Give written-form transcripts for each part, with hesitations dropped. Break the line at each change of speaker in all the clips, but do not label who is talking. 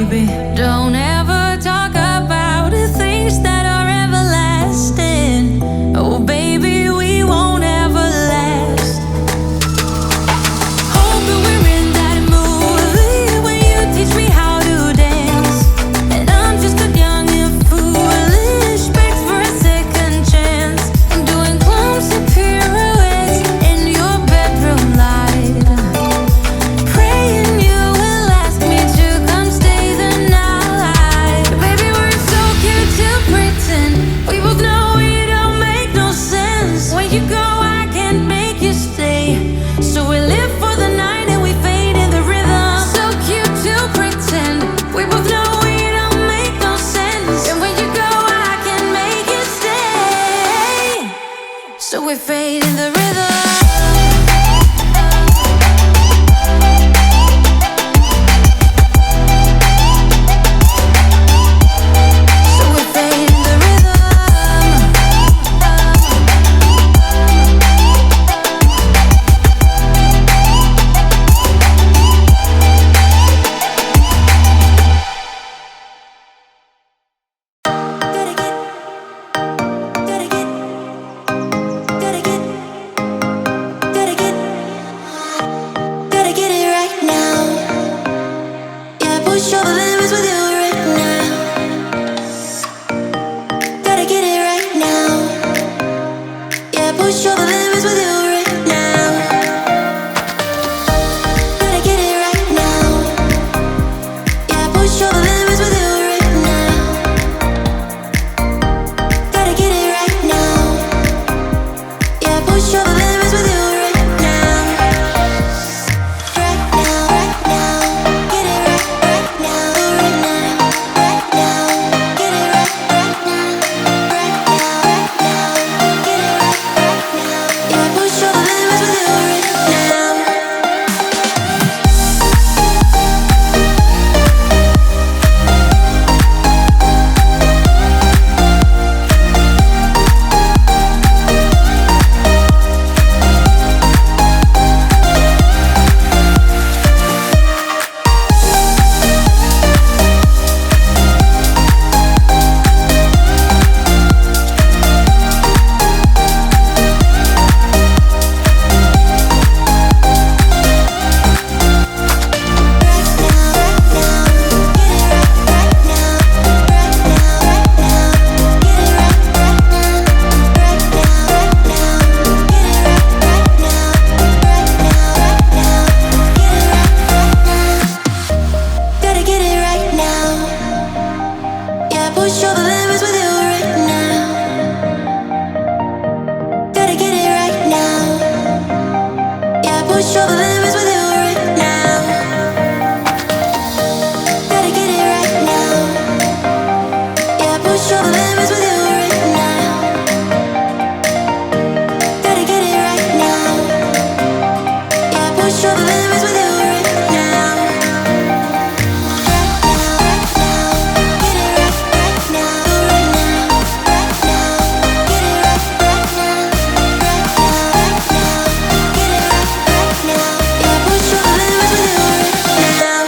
baby. Don't ever talk about the things that are everlasting. Oh, baby, we won't ever last. Hope that we're in that movie when you teach me how to dance. And I'm just a young and foolish, begs for a second chance. I'm doing clumsy pirouettes in your bedroom light, praying you will ask me to come stay the night. Baby, we're so cute to pretend. We both know it don't make no sense. When you go, I can't make you stay. So we live for the night and we fade in the rhythm. So cute to pretend. We both know it don't make no sense. And when you go, I can't make you stay. So we fade in the rhythm. So we fade in the rhythm. Gotta get it right now. Yeah, push all the limits with you right now. Gotta get it right now. Yeah, push all the limits with you right now. Gotta get it right now. Yeah, push all the limits with you right now. Gotta get it right now. Yeah, push all the limits with you right now. Right now, right now. Get it right now, right now, right now. Get it right now, right now, right now. Get it right now. Yeah, push all the limits with you right now. Gotta get it right now. Yeah, push all the limits with you right now. Gotta get it right now. Yeah, push all the limits with you right now. Gotta get it right now. Yeah, push all the limits with you right now. Gotta get it right now. Yeah, push all the limits with you right now. Right now, get it right now, right now, right now. Get it right now, right now, get it right now. Yeah, push all the limits with you right now.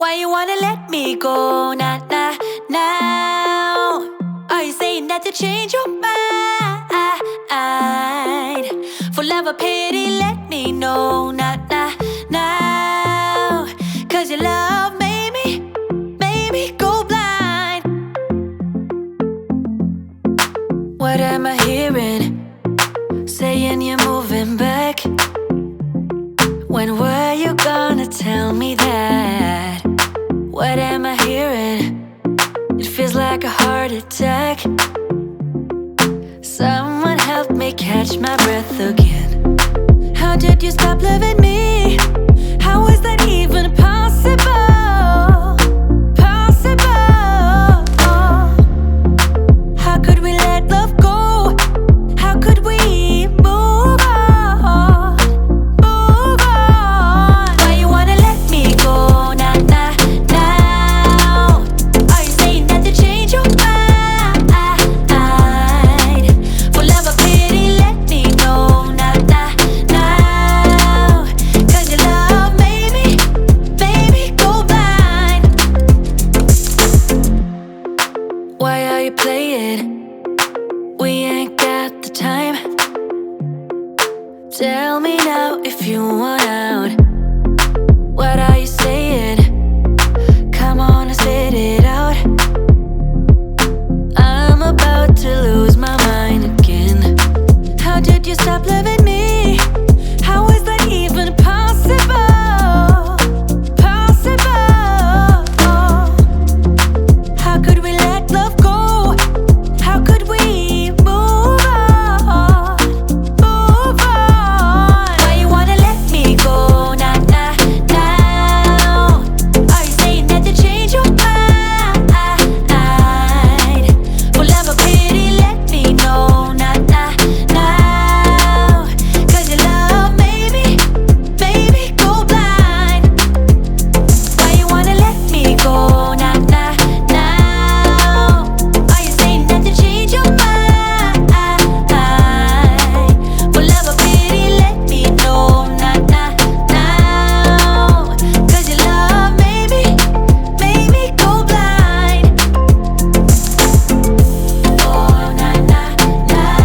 Why you wanna let me go, nah, nah, now? Are you saying that to change your mind? For love or pity, let me know, nah, nah, now. 'Cause your love made me go blind. What am I hearing? Saying you're moving back. catch my breath again. How did you stop loving me? How is that even possible? Possible. How could we let love go? How could we move on? Move on. Why you wanna let me go? Nah, nah, now. Are you saying that to change your mind? For love or pity, let me know. Nah, nah, now. 'Cause your love made me go blind. Why are you playing? We ain't got the time. Tell me now if you want out. What are you saying? Come on and spit it out. I'm about to lose my mind again. How did you stop loving me? How is that even possible? Possible. How could we let love go? How could we move on? Move on. Why you wanna let me go? Nah, nah, now. Are you saying that to change your mind? For love or pity, let me know. Nah, nah, now. 'Cause your love made me go blind. Why you wanna let me go? Nah, nah, now. Are you saying that to change your mind? For love or pity, let me know. Nah, nah, now. 'Cause your love made me go blind. Oh, nah, nah, now.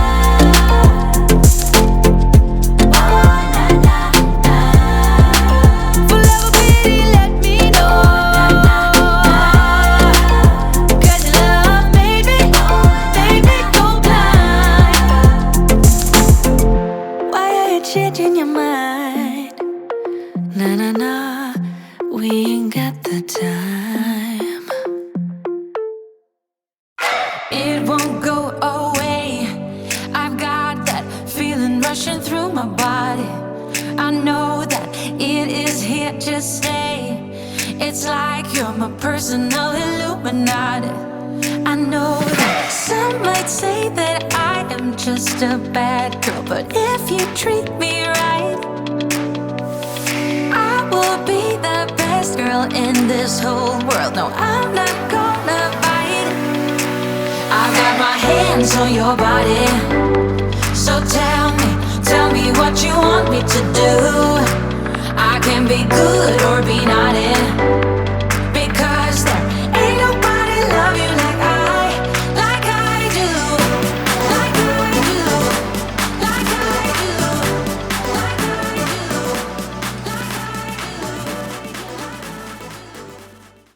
Oh, nah, nah, now. For love or pity, let me know. 'Cause your love made me go blind. Why are you changing your mind? Nah, nah, nah, we ain't got the time. It won't go away. I've got that feeling rushing through my body. I know that it is here to stay. It's like you're my personal Illuminati. I know that some might say that I am just a bad girl, but if you treat me right, I will be the best girl in this whole world. No, I'm not gonna bite. I've got my hands on your body. So tell me what you want me to do. I can be good